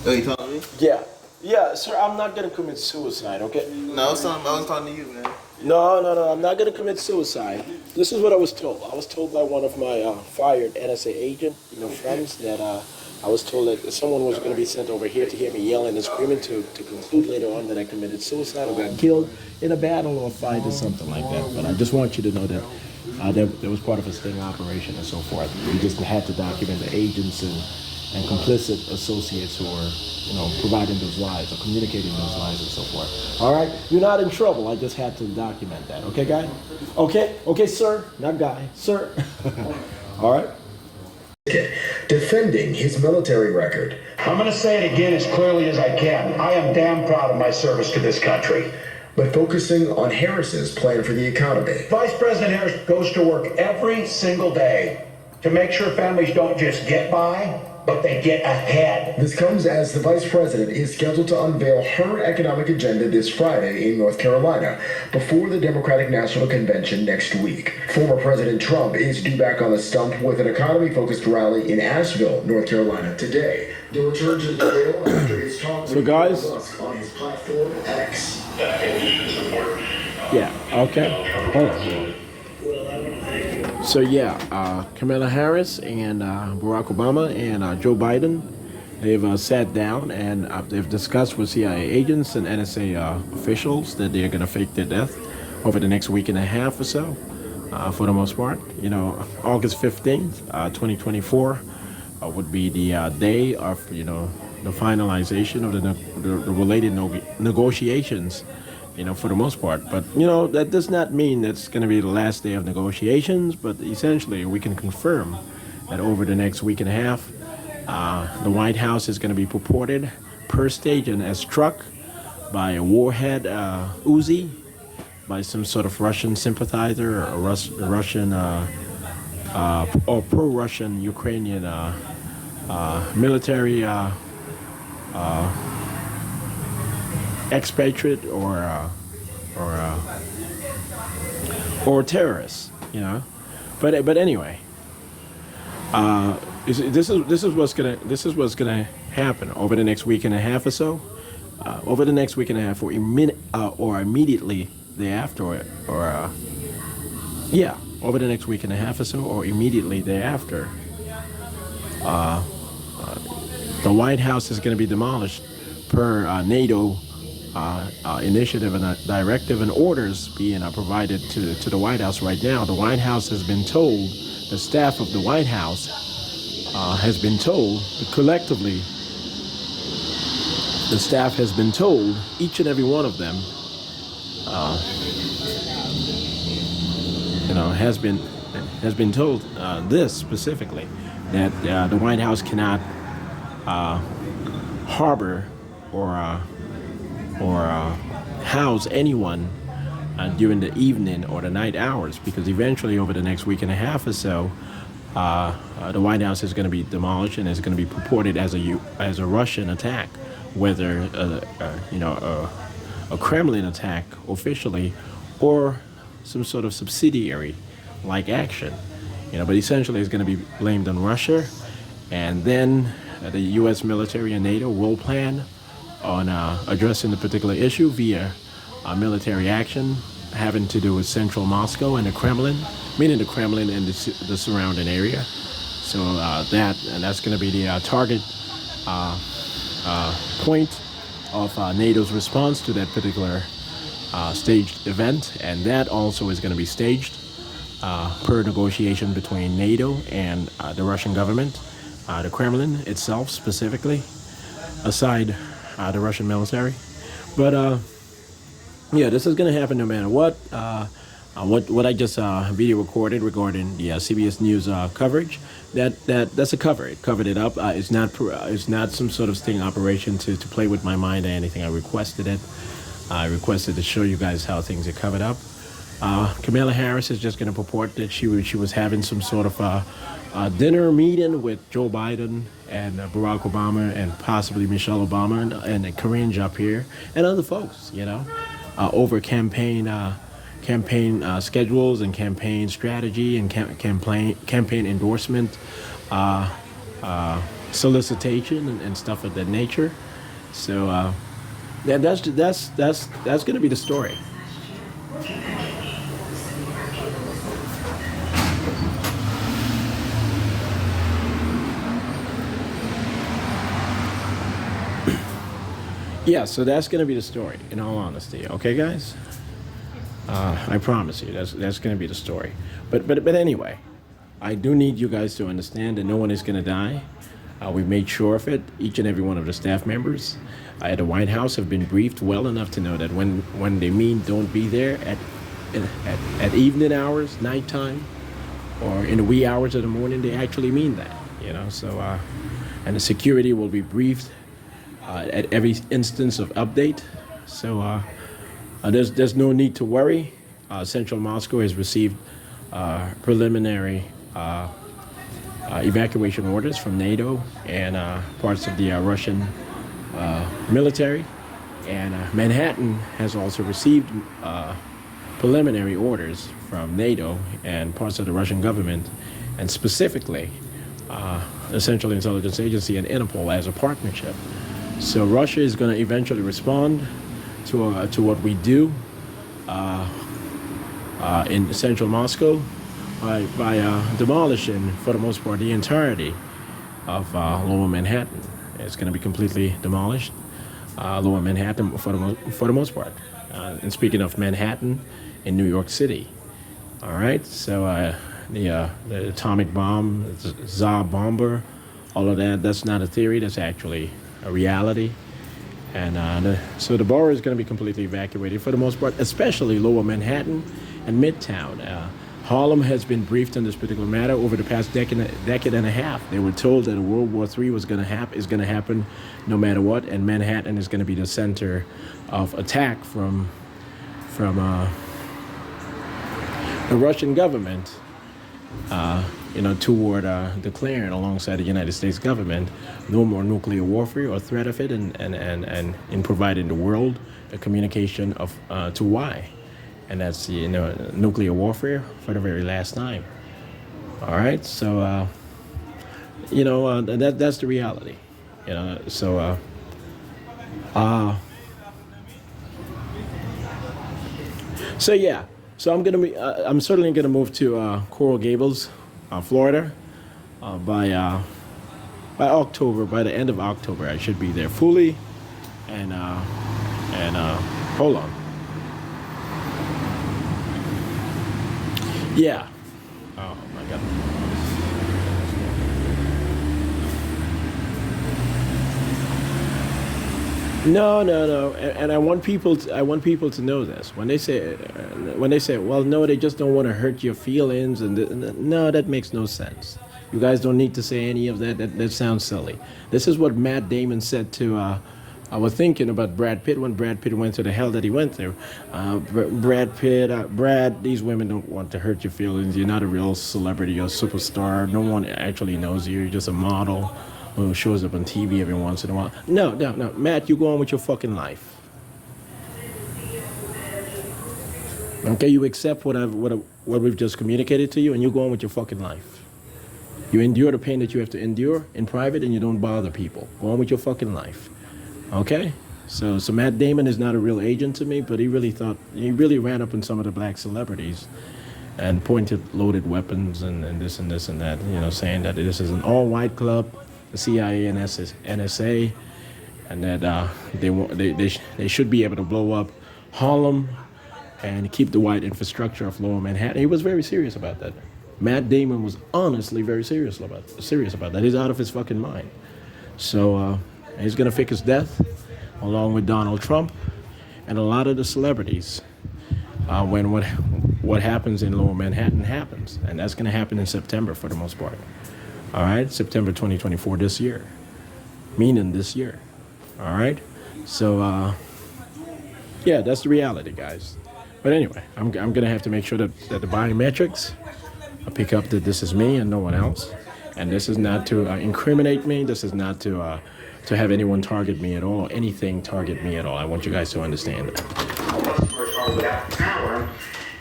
Oh, you talking to me? Yeah, sir, I'm not gonna commit suicide, okay? No, I was talking to you, man. No, I'm not gonna commit suicide. This is what I was told. I was told by one of my fired NSA agent, friends, that I was told that someone was gonna be sent over here to hear me yelling and screaming to conclude later on that I committed suicide or got killed in a battle or a fight or something like that. But I just want you to know that there was part of a sting operation and so forth. We just had to document the agents and complicit associates who were, providing those lies or communicating those lies and so forth. All right? You're not in trouble. I just had to document that. Okay, guy? Okay, sir. Not guy. Sir. All right? Defending his military record. I'm going to say it again as clearly as I can. I am damn proud of my service to this country. But focusing on Harris's plan for the economy. Vice President Harris goes to work every single day to make sure families don't just get by, but they get ahead. This comes as the vice president is scheduled to unveil her economic agenda this Friday in North Carolina before the Democratic National Convention next week. Former President Trump is due back on the stump with an economy-focused rally in Asheville, North Carolina today. The return to the rail after his talk with guys, Musk on his platform X. Yeah, okay. Hold on. So Kamala Harris and Barack Obama and Joe Biden, they've sat down and they've discussed with CIA agents and NSA officials that they're going to fake their death over the next week and a half or so, for the most part. August 15th, 2024 would be the day of, the finalization of the related negotiations, for the most part. But, that does not mean that's going to be the last day of negotiations, but essentially we can confirm that over the next week and a half, the White House is going to be purported per station as struck by a warhead Uzi, by some sort of Russian sympathizer or Russian or pro-Russian Ukrainian military expatriate or terrorists, But anyway, this is what's gonna happen over the next week and a half or so. Over the next week and a half, or immediately thereafter, over the next week and a half or so, or immediately thereafter, the White House is going to be demolished per NATO initiative and directive and orders being provided to the White House right now. The White House has been told, the staff of the White House has been told, collectively, the staff has been told, each and every one of them, has been told this specifically, that the White House cannot harbor or house anyone during the evening or the night hours, because eventually over the next week and a half or so, the White House is going to be demolished and is going to be purported as a Russian attack, whether a Kremlin attack officially or some sort of subsidiary like action, but essentially it's going to be blamed on Russia, and then the U.S. military and NATO will plan on addressing the particular issue via military action having to do with central Moscow and the Kremlin, meaning the Kremlin and the surrounding area. So that's going to be the target point of NATO's response to that particular staged event, and that also is going to be staged per negotiation between NATO and the Russian government, the Kremlin itself specifically, aside the Russian military. But this is going to happen no matter what. What I just video recorded regarding the CBS News coverage, that's a cover. It covered it up. It's not some sort of sting operation to play with my mind or anything. I requested it. I requested to show you guys how things are covered up. Kamala Harris is just going to purport that she was having some sort of dinner meeting with Joe Biden and Barack Obama and possibly Michelle Obama and Corinne Japir and other folks, over campaign schedules and campaign strategy and campaign endorsement solicitation and stuff of that nature. So that's going to be the story. Yeah, so that's going to be the story, in all honesty. Okay, guys? I promise you, that's going to be the story. But anyway, I do need you guys to understand that no one is going to die. We made sure of it. Each and every one of the staff members at the White House have been briefed well enough to know that when they mean don't be there at evening hours, nighttime, or in the wee hours of the morning, they actually mean that. You know, so and the security will be briefed at every instance of update. So there's no need to worry. Central Moscow has received preliminary evacuation orders from NATO and parts of the Russian military. And Manhattan has also received preliminary orders from NATO and parts of the Russian government, and specifically the Central Intelligence Agency and INTERPOL as a partnership. So Russia is going to eventually respond to what we do in central Moscow by demolishing, for the most part, the entirety of Lower Manhattan. It's going to be completely demolished, Lower Manhattan for the most part. And speaking of Manhattan, in New York City, all right. So the atomic bomb, the Tsar bomber, all of that's not a theory. That's actually a reality. And so the borough is going to be completely evacuated for the most part, especially Lower Manhattan and Midtown. Harlem has been briefed on this particular matter over the past decade and a half. They were told that World War III is going to happen no matter what, and Manhattan is going to be the center of attack from the Russian government, toward declaring alongside the United States government no more nuclear warfare or threat of it, and in providing the world a communication of to why. And that's nuclear warfare for the very last time. All right, so that's the reality. So yeah. So I'm certainly gonna move to Coral Gables, Florida, by October. By the end of October, I should be there fully. And hold on. Yeah. Oh my God. No. And I want people to know this. When they say, well, no, they just don't want to hurt your feelings, no, that makes no sense. You guys don't need to say any of that. That sounds silly. This is what Matt Damon said to. I was thinking about Brad Pitt when Brad Pitt went to the hell that he went through. Brad Pitt, these women don't want to hurt your feelings. You're not a real celebrity or superstar. No one actually knows you. You're just a model who shows up on TV every once in a while. No. Matt, you go on with your fucking life. Okay, you accept what we've just communicated to you, and you go on with your fucking life. You endure the pain that you have to endure in private, and you don't bother people. Go on with your fucking life. Okay? So Matt Damon is not a real agent to me, but he really ran up on some of the black celebrities and pointed loaded weapons and this and that, saying that this is an all-white club, the CIA and NSA, and that they should be able to blow up Harlem and keep the white infrastructure of Lower Manhattan. He was very serious about that. Matt Damon was honestly very serious about that. He's out of his fucking mind. So he's gonna fake his death, along with Donald Trump and a lot of the celebrities. When what happens in Lower Manhattan happens, and that's gonna happen in September for the most part. All right, September 2024, this year, meaning this year. All right, so yeah, that's the reality, guys. But anyway, I'm gonna have to make sure that the biometrics pick up that this is me and no one else, and this is not to incriminate me. This is not to have anyone target me at all, or anything target me at all. I want you guys to understand that. Without power,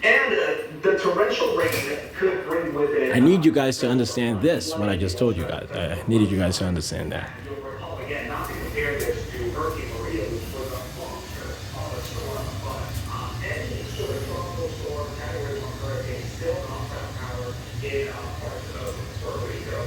and The torrential rain could bring with it. I need you guys to understand this, what I just told you guys. I needed you guys to understand that. Again, not to compare this to Hurricane Maria, which was a monster of a storm, but any sort of tropical storm, category 1 hurricane, still not found power in parts of Puerto Rico.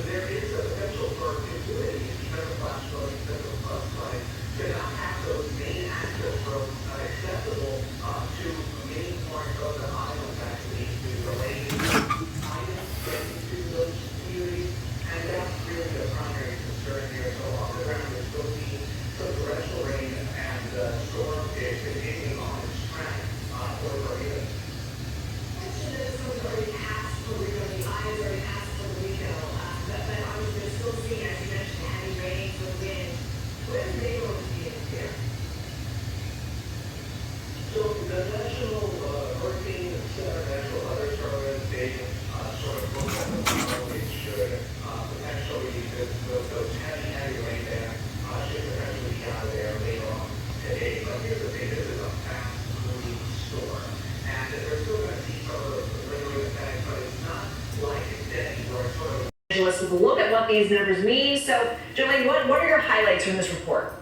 There is a potential for communities, because of flash flooding, because of floodplain, to not have those main access roads accessible to main parts of the island, actually, to delay items getting to those communities, and that's really the primary concern here. So on the ground, there's still being some torrential rain, and the storm is continuing on its track over Bermuda. So the National Hurricane Center, National Weather Service, they sort of look at the model. It should potentially, those heavy rain there should potentially be out of there later on today. But here's the thing, this is a fast-moving storm. And they're still going to see some of those lingering effects, but it's not like it's dead where it's sort of. Let's look at what these numbers mean. So, Jolene, what are your highlights from this report?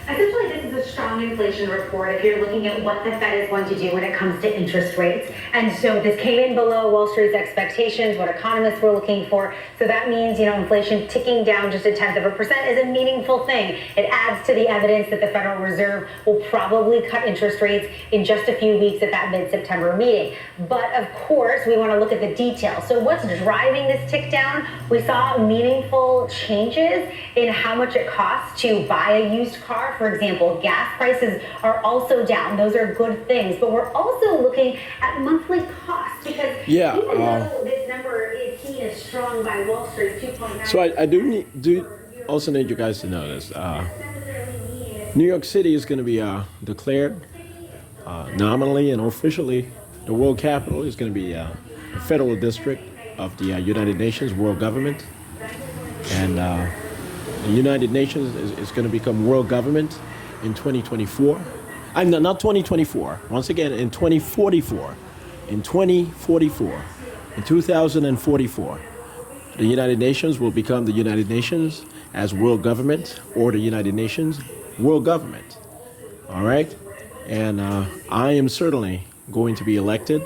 Essentially, this is a strong inflation report if you're looking at what the Fed is going to do when it comes to interest rates. And so this came in below Wall Street's expectations, what economists were looking for. So that means, inflation ticking down just 0.1% is a meaningful thing. It adds to the evidence that the Federal Reserve will probably cut interest rates in just a few weeks at that mid-September meeting. But of course, we want to look at the details. So what's driving this tick down? We saw meaningful changes in how much it costs to buy a used car. For example, gas prices are also down. Those are good things. But we're also looking at monthly costs because even though this number is seen as strong by Wall Street, 2.9. So I do also need you guys to know this. New York City is going to be declared nominally and officially the world capital. Is going to be the federal district of the United Nations world government. And the United Nations is going to become world government in 2024. Not 2024. Once again, in 2044. In 2044. In 2044. The United Nations will become the United Nations as world government, or the United Nations world government. All right? And I am certainly going to be elected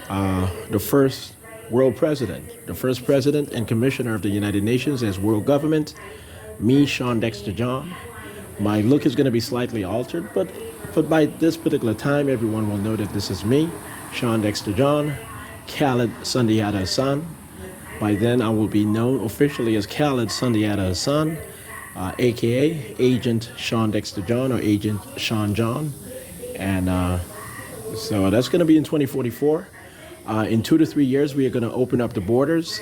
the first world president, the first president and commissioner of the United Nations as world government. Me, Shawn Dexter John. My look is going to be slightly altered, but by this particular time, everyone will know that this is me, Shawn Dexter John, Khaled Sundiata Hassan. By then, I will be known officially as Khaled Sundiata Hassan, aka Agent Shawn Dexter John or Agent Sean John. And so that's going to be in 2044. In 2 to 3 years, we are going to open up the borders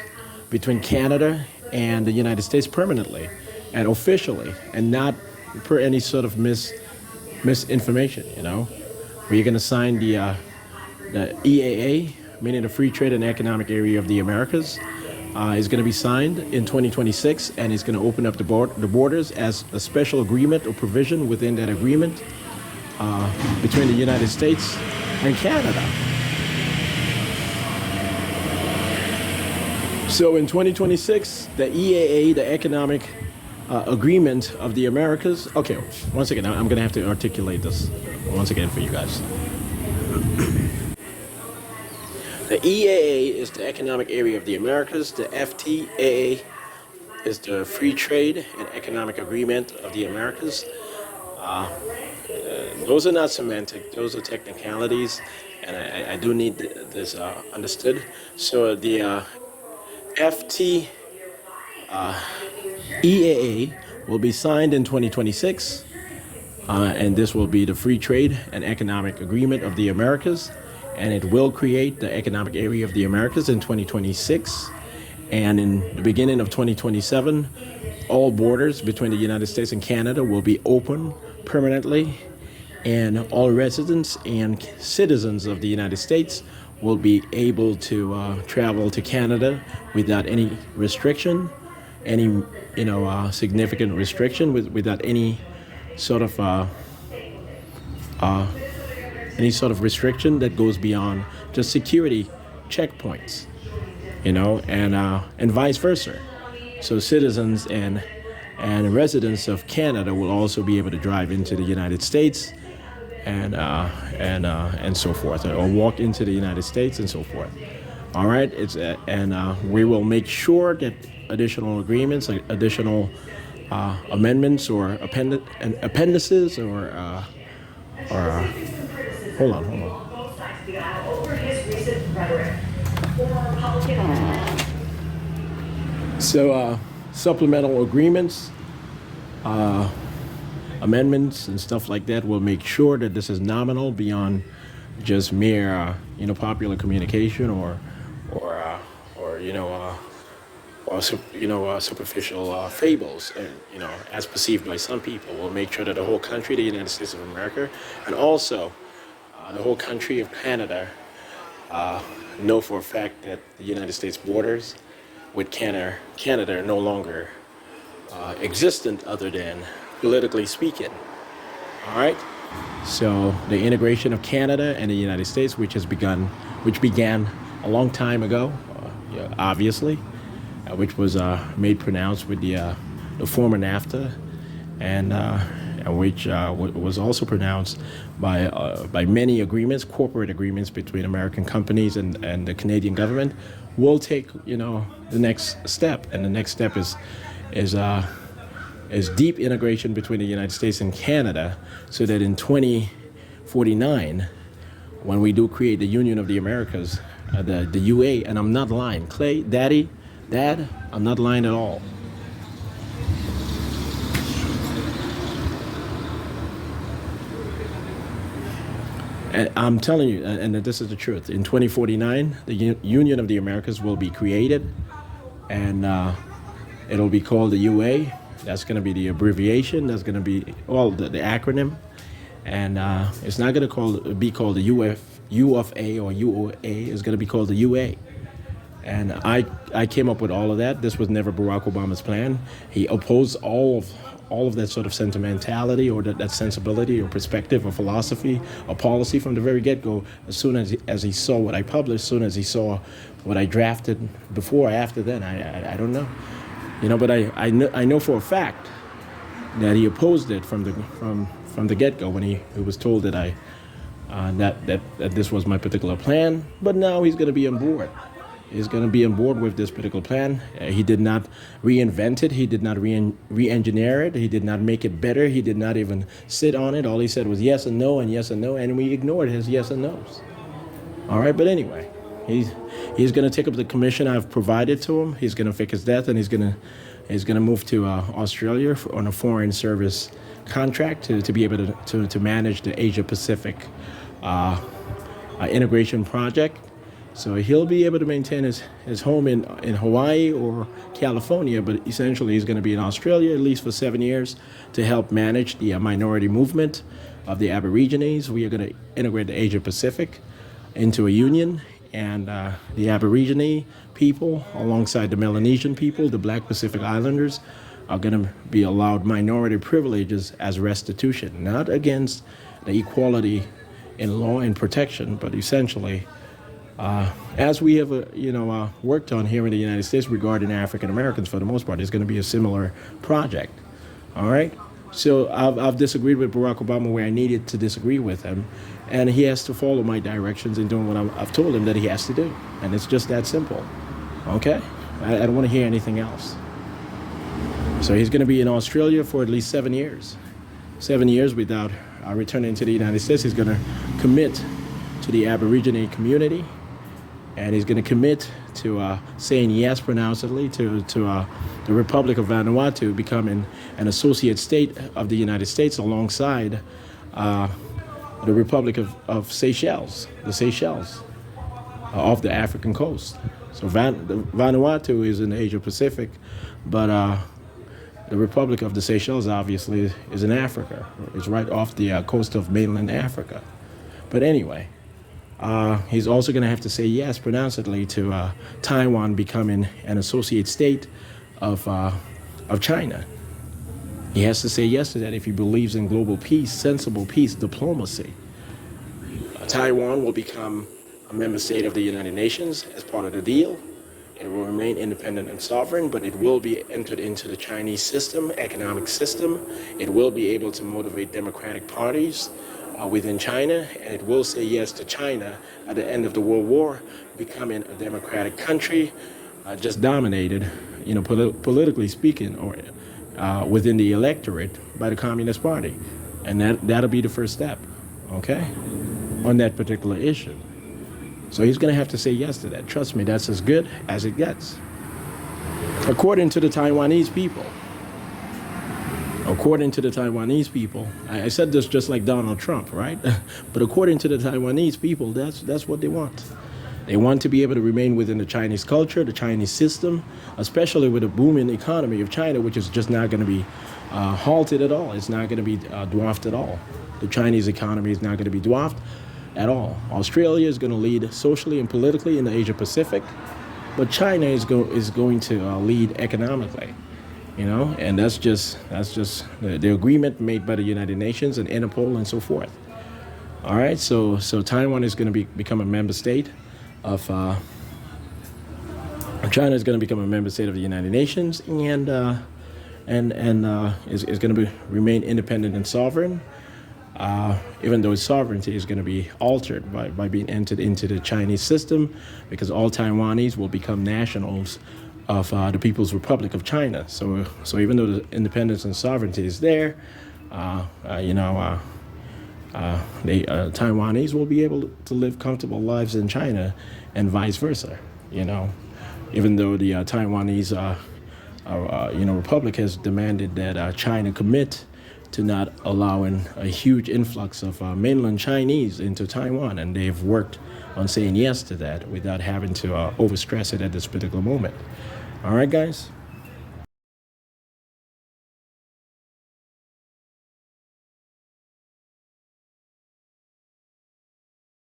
between Canada and the United States permanently and officially, and not per any sort of misinformation. We're going to sign the EAA, meaning the Free Trade and Economic Area of the Americas, is going to be signed in 2026, and it's going to open up the borders as a special agreement or provision within that agreement between the United States and Canada. So in 2026, the EAA, the Economic Agreement of the Americas. Okay, once again, I'm going to have to articulate this once again for you guys. The EAA is the Economic Area of the Americas. The FTAA is the Free Trade and Economic Agreement of the Americas. Those are not semantic. Those are technicalities, and I do need this understood. So the EAA will be signed in 2026, and this will be the Free Trade and Economic Agreement of the Americas, and it will create the Economic Area of the Americas in 2026, and in the beginning of 2027, all borders between the United States and Canada will be open permanently, and all residents and citizens of the United States will be able to travel to Canada without any restriction, any significant restriction, without any sort of any sort of restriction that goes beyond just security checkpoints, and vice versa. So citizens and residents of Canada will also be able to drive into the United States and so forth, or walk into the United States and so forth. All right, we will make sure that additional agreements, like additional amendments or appendices or hold on. Both sides of the aisle over his recent rhetoric. Former Republican. So supplemental agreements, amendments and stuff like that will make sure that this is nominal beyond just mere popular communication or superficial fables, as perceived by some people. Will make sure that the whole country, the United States of America, and also the whole country of Canada know for a fact that the United States borders with Canada are no longer existent, other than politically speaking. All right. So the integration of Canada and the United States, which began a long time ago, obviously, which was made pronounced with the former NAFTA, and which was also pronounced by many agreements, corporate agreements between American companies and the Canadian government, will take the next step, and the next step is deep integration between the United States and Canada, so that in 2049, when we do create the Union of the Americas, the UA, and I'm not lying, Clay, Dad, I'm not lying at all. And I'm telling you, and this is the truth, in 2049, the Union of the Americas will be created, and it'll be called the UA. That's going to be the abbreviation. That's going to be the acronym, and it's not going to be called the U of A or UOA. It's going to be called the UA. And I came up with all of that. This was never Barack Obama's plan. He opposed all of that sort of sentimentality or that sensibility or perspective or philosophy or policy from the very get-go. As soon as he saw what I published, as soon as he saw what I drafted before or after then, I don't know. But I know for a fact that he opposed it from the get-go when he was told that that this was my particular plan. But now he's going to be on board. He's going to be on board with this particular plan. He did not reinvent it. He did not re-engineer it. He did not make it better. He did not even sit on it. All he said was yes and no and yes and no, and we ignored his yes and no's. All right, but anyway, he's going to take up the commission I've provided to him. He's going to fake his death, and he's going to move to Australia on a foreign service contract to be able to manage the Asia Pacific integration project. So he'll be able to maintain his home in Hawaii or California, but essentially he's going to be in Australia at least for 7 years to help manage the minority movement of the Aborigines. We are going to integrate the Asia Pacific into a union, and the Aborigine people, alongside the Melanesian people, the Black Pacific Islanders, are going to be allowed minority privileges as restitution, not against the equality in law and protection, but essentially as we have worked on here in the United States regarding African Americans, for the most part, it's going to be a similar project. All right. So I've disagreed with Barack Obama where I needed to disagree with him, and he has to follow my directions in doing what I've told him that he has to do, and it's just that simple. Okay. I don't want to hear anything else. So he's going to be in Australia for at least 7 years. 7 years without returning to the United States. He's going to commit to the Aborigine community, and he's going to commit to saying yes pronouncedly to the Republic of Vanuatu becoming an associate state of the United States alongside the Republic of Seychelles, the Seychelles off the African coast. So Vanuatu is in the Asia Pacific, but the Republic of the Seychelles obviously is in Africa. It's right off the coast of mainland Africa. But anyway, he's also going to have to say yes pronouncedly to Taiwan becoming an associate state of China. He has to say yes to that if he believes in global peace, sensible peace, diplomacy. Taiwan will become a member state of the United Nations as part of the deal. It will remain independent and sovereign, but it will be entered into the Chinese system, economic system. It will be able to motivate democratic parties within China, and it will say yes to China at the end of the World War, becoming a democratic country, just dominated, politically speaking, or within the electorate by the Communist Party. And that'll be the first step, okay, on that particular issue. So he's going to have to say yes to that. Trust me, that's as good as it gets. According to the Taiwanese people, I said this just like Donald Trump, right? But according to the Taiwanese people, that's what they want. They want to be able to remain within the Chinese culture, the Chinese system, especially with the booming economy of China, which is just not going to be halted at all. It's not going to be dwarfed at all. The Chinese economy is not going to be dwarfed at all. Australia is going to lead socially and politically in the Asia Pacific, but China is going to lead economically, and that's just the agreement made by the United Nations and Interpol and so forth. All right, so Taiwan is going to become a member state of China is going to become a member state of the United Nations, and is going to remain independent and sovereign. Even though its sovereignty is going to be altered by being entered into the Chinese system, because all Taiwanese will become nationals of the People's Republic of China. So even though the independence and sovereignty is there, Taiwanese will be able to live comfortable lives in China, and vice versa. Even though the Taiwanese Republic has demanded that China commit to not allowing a huge influx of mainland Chinese into Taiwan, and they've worked on saying yes to that without having to overstress it at this particular moment. All right, guys?